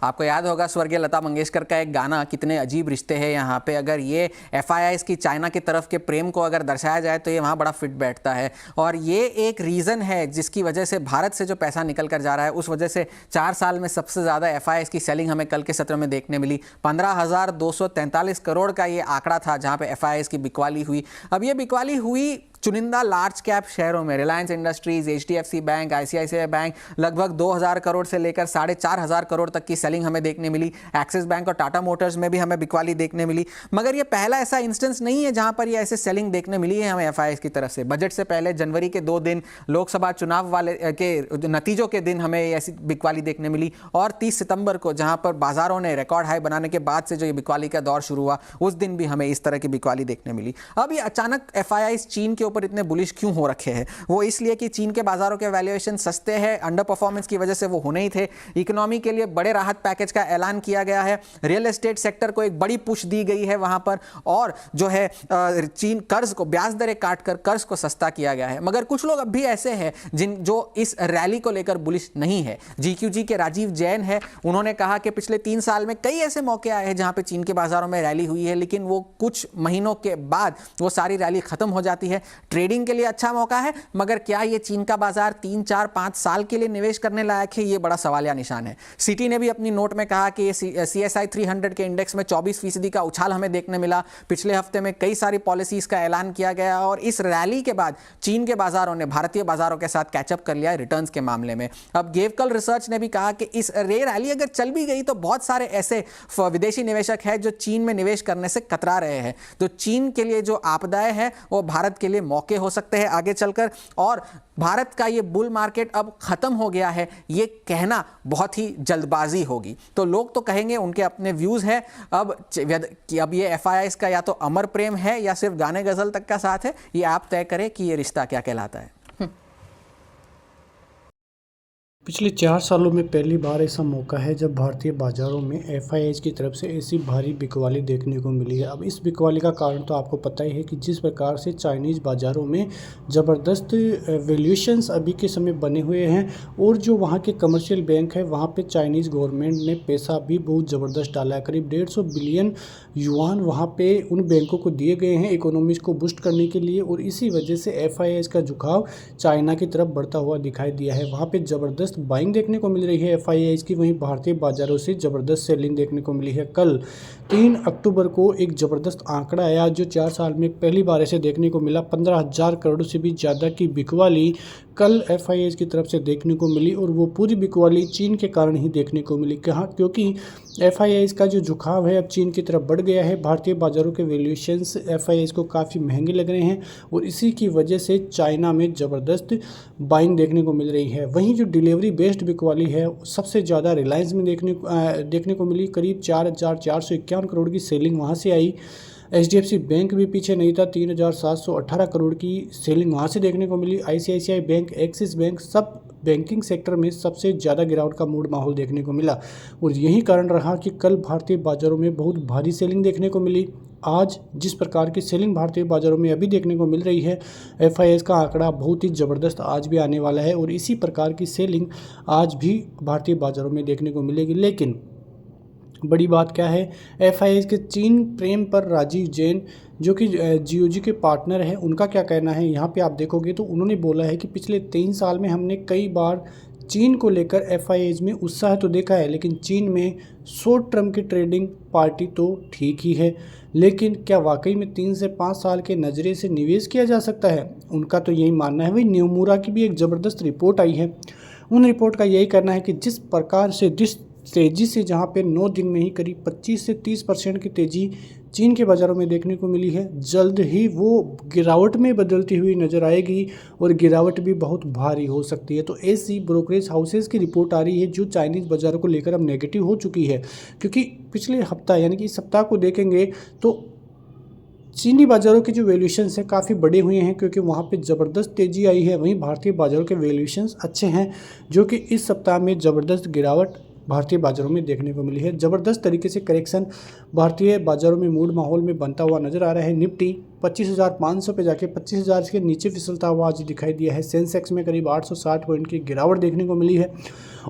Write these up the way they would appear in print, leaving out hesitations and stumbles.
आपको याद होगा स्वर्गीय लता मंगेशकर का एक गाना, कितने अजीब रिश्ते हैं यहाँ पे। अगर ये एफआईआईस की चाइना की तरफ के प्रेम को अगर दर्शाया जाए तो ये वहाँ बड़ा फिट बैठता है। और ये एक रीज़न है जिसकी वजह से भारत से जो पैसा निकल कर जा रहा है, उस वजह से 4 साल में सबसे ज़्यादा एफआईआईस की सेलिंग हमें कल के सत्र में देखने मिली। 15,243 करोड़ का ये आंकड़ा था जहाँ पे एफआईआईस की बिकवाली हुई। अब ये बिकवाली हुई चुनिंदा लार्ज कैप शेयरों में। Reliance industries, HDFC bank, ICICI bank, लगभग 2,000 करोड़ से लेकर 4,500 करोड़ तक की सेलिंग हमें देखने मिली। एक्सिस बैंक और टाटा मोटर्स में भी हमें बिकवाली देखने मिली। मगर ये पहला ऐसा इंस्टेंस नहीं है जहां पर ये ऐसे सेलिंग देखने मिली है हमें एफआईआईस की तरफ से। बजट से पहले जनवरी के 2 दिन, लोकसभा चुनाव वाले के नतीजों के दिन हमें ऐसी बिकवाली देखने मिली, और 30 सितंबर को जहां पर बाजारों ने रिकॉर्ड हाई बनाने के बाद से जो ये बिकवाली का दौर शुरू हुआ, उस दिन भी हमें इस तरह की बिकवाली देखने मिली। अब ये अचानक एफआईआईस चीन के ऊपर इतने बुलिश क्यों हो रखे हैं? वो इसलिए कि चीन के बाजारों के वैल्यूएशन सस्ते हैं, अंडर परफॉर्मेंस की वजह से वो होने ही थे। इकोनॉमी के लिए बड़े राहत पैकेज का ऐलान किया गया है, रियल एस्टेट सेक्टर को एक बड़ी पुश दी गई है वहां पर, और जो है चीन कर्ज को, ब्याज दरें काटकर कर्ज को सस्ता किया गया है। मगर कुछ लोग अब भी ऐसे हैं जो इस रैली को लेकर बुलिश नहीं है। जीक्यूजी के राजीव जैन है, उन्होंने कहा कि पिछले 3 साल में कई ऐसे मौके आए हैं जहां पे चीन के बाजारों में रैली हुई है, लेकिन वो कुछ महीनों के बाद वो सारी रैली खत्म हो जाती है। ट्रेडिंग के लिए अच्छा मौका है, मगर क्या ये चीन का बाजार 3, 4, 5 साल के लिए निवेश करने लायक है? ये बड़ा सवालिया निशान है। सिटी ने भी अपनी नोट में कहा कि सीएसआई 300 के इंडेक्स में 24% का उछाल हमें देखने मिला। पिछले हफ्ते में कई सारी पॉलिसीज का ऐलान किया गया, और इस रैली के बाद चीन के बाजारों ने भारतीय बाजारों के साथ कैचअप कर लिया रिटर्न्स के मामले में। अब गेवकल रिसर्च ने भी कहा कि इस रैली अगर चल भी गई तो बहुत सारे ऐसे विदेशी निवेशक हैं जो चीन में निवेश करने से कतरा रहे हैं। तो चीन के लिए जो आपदाएं हैं वो भारत के लिए मौके हो सकते हैं आगे चलकर, और भारत का ये बुल मार्केट अब खत्म हो गया है, ये कहना बहुत ही जल्दबाजी होगी। तो लोग तो कहेंगे, उनके अपने व्यूज है अब कि अब ये एफआईआईस का या तो अमर प्रेम है या सिर्फ गाने गजल तक का साथ है। ये आप तय करें कि ये रिश्ता क्या कहलाता है। पिछले 4 सालों में पहली बार ऐसा मौका है जब भारतीय बाजारों में एफआईआईस की तरफ से ऐसी भारी बिकवाली देखने को मिली है। अब इस बिकवाली का कारण तो आपको पता ही है कि जिस प्रकार से चाइनीज़ बाज़ारों में ज़बरदस्त वैल्यूएशंस अभी के समय बने हुए हैं, और जो वहाँ के कमर्शियल बैंक है वहाँ पे चाइनीज़ गवर्नमेंट ने पैसा भी बहुत ज़बरदस्त डाला है। करीब 150 बिलियन युआन वहाँ पे उन बैंकों को दिए गए हैं इकोनॉमीज़ को बूस्ट करने के लिए, और इसी वजह से एफआईआईस का झुकाव चाइना की तरफ बढ़ता हुआ दिखाई दिया है। वहाँ पर ज़बरदस्त बाइंग देखने को मिल रही है एफआईआईस की, वहीं भारतीय बाजारों से ज़बरदस्त सेलिंग देखने को मिली है। कल 3 अक्टूबर को एक ज़बरदस्त आंकड़ा आया जो 4 साल में पहली बार ऐसे देखने को मिला। 15,000 करोड़ से भी ज़्यादा की बिकवाली कल एफआईआईस की तरफ से देखने को मिली, और वो पूरी बिकवाली चीन के कारण ही देखने को मिली। कहाँ? क्योंकि एफआईआईस का जो झुकाव है अब चीन की तरफ बढ़ गया है। भारतीय बाजारों के वैल्यूएशंस एफआईआईस को काफ़ी महंगे लग रहे हैं, और इसी की वजह से चाइना में ज़बरदस्त बाइंग देखने को मिल रही है। वहीं जो डिलीवरी बेस्ड बिकवाली है सबसे ज़्यादा रिलायंस में देखने को मिली। करीब 4,451 करोड़ की सेलिंग वहाँ से आई। एचडीएफसी बैंक भी पीछे नहीं था, 3,718 करोड़ की सेलिंग वहाँ से देखने को मिली। आईसीआईसीआई बैंक, एक्सिस बैंक, सब बैंकिंग सेक्टर में सबसे ज़्यादा गिरावट का मूड माहौल देखने को मिला, और यही कारण रहा कि कल भारतीय बाज़ारों में बहुत भारी सेलिंग देखने को मिली। आज जिस प्रकार की सेलिंग भारतीय बाज़ारों में अभी देखने को मिल रही है, एफआईआईस का आंकड़ा बहुत ही ज़बरदस्त आज भी आने वाला है, और इसी प्रकार की सेलिंग आज भी भारतीय बाज़ारों में देखने को मिलेगी। लेकिन बड़ी बात क्या है, एफआईआईस के चीन प्रेम पर राजीव जैन जो कि जीओजी के पार्टनर हैं, उनका क्या कहना है यहाँ पे आप देखोगे तो उन्होंने बोला है कि पिछले 3 साल में हमने कई बार चीन को लेकर एफआईआईस में उत्साह तो देखा है, लेकिन चीन में शॉर्ट टर्म की ट्रेडिंग पार्टी तो ठीक ही है, लेकिन क्या वाकई में 3 से 5 साल के नज़रिए से निवेश किया जा सकता है? उनका तो यही मानना है। वही न्यूमूरा की भी एक ज़बरदस्त रिपोर्ट आई है, उन रिपोर्ट का यही कहना है कि जिस प्रकार से जिस तेज़ी से जहाँ पे 9 दिन में ही करीब 25 से 30% की तेज़ी चीन के बाज़ारों में देखने को मिली है, जल्द ही वो गिरावट में बदलती हुई नज़र आएगी, और गिरावट भी बहुत भारी हो सकती है। तो ऐसी ब्रोकरेज हाउसेस की रिपोर्ट आ रही है जो चाइनीज़ बाज़ारों को लेकर अब नेगेटिव हो चुकी है, क्योंकि पिछले हफ्ता यानी कि इस सप्ताह को देखेंगे तो चीनी बाज़ारों के जो वैल्यूएशंस हैं काफ़ी बड़े हुए हैं, क्योंकि वहाँ पे ज़बरदस्त तेज़ी आई है। वहीं भारतीय बाज़ारों के वैल्यूएशंस अच्छे हैं, जो कि इस सप्ताह में ज़बरदस्त गिरावट भारतीय बाज़ारों में देखने को मिली है। ज़बरदस्त तरीके से करेक्शन भारतीय बाज़ारों में मूड माहौल में बनता हुआ नज़र आ रहा है। निफ्टी 25,500 पे जाके 25,000 के नीचे फिसलता हुआ आज दिखाई दिया है। सेंसेक्स में करीब 860 पॉइंट की गिरावट देखने को मिली है।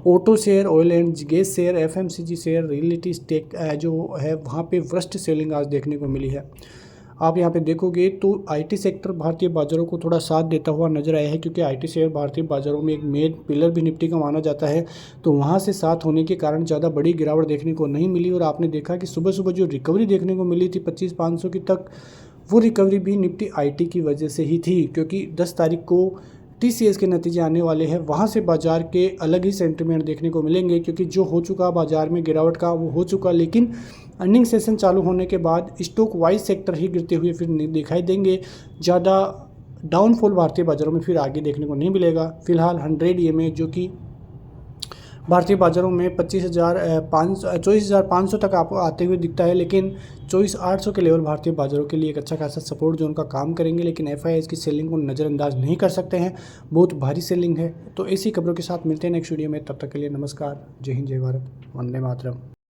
Auto share, oil and gas share, FMCG share, realty stake जो है वहाँ पे वर्स्ट सेलिंग आज देखने को मिली है। आप यहाँ पे देखोगे तो आईटी सेक्टर भारतीय बाज़ारों को थोड़ा साथ देता हुआ नजर आया है, क्योंकि आईटी शेयर भारतीय बाज़ारों में एक मेन पिलर भी निफ्टी का माना जाता है। तो वहाँ से साथ होने के कारण ज़्यादा बड़ी गिरावट देखने को नहीं मिली। और आपने देखा कि सुबह सुबह जो रिकवरी देखने को मिली थी 25,500 की तक, वो रिकवरी भी निफ्टी आईटी की वजह से ही थी, क्योंकि 10 तारीख को टीसीएस के नतीजे आने वाले हैं। वहाँ से बाज़ार के अलग ही सेंटिमेंट देखने को मिलेंगे, क्योंकि जो हो चुका बाज़ार में गिरावट का वो हो चुका, लेकिन अर्निंग सेशन चालू होने के बाद स्टॉक वाइज सेक्टर ही गिरते हुए फिर दिखाई देंगे। ज़्यादा डाउनफॉल भारतीय बाज़ारों में फिर आगे देखने को नहीं मिलेगा। फिलहाल 100 EMA जो कि भारतीय बाज़ारों में 24,500 तक आपको आते हुए दिखता है, लेकिन 24,800 के लेवल भारतीय बाज़ारों के लिए एक अच्छा खासा सपोर्ट जोन का काम करेंगे। लेकिन एफआईआई की सेलिंग को नज़रअंदाज नहीं कर सकते हैं, बहुत भारी सेलिंग है। तो ऐसी खबरों के साथ मिलते हैं नेक्स्ट वीडियो में, तब तक के लिए नमस्कार, जय हिंद, जय भारत, वंदे मातरम।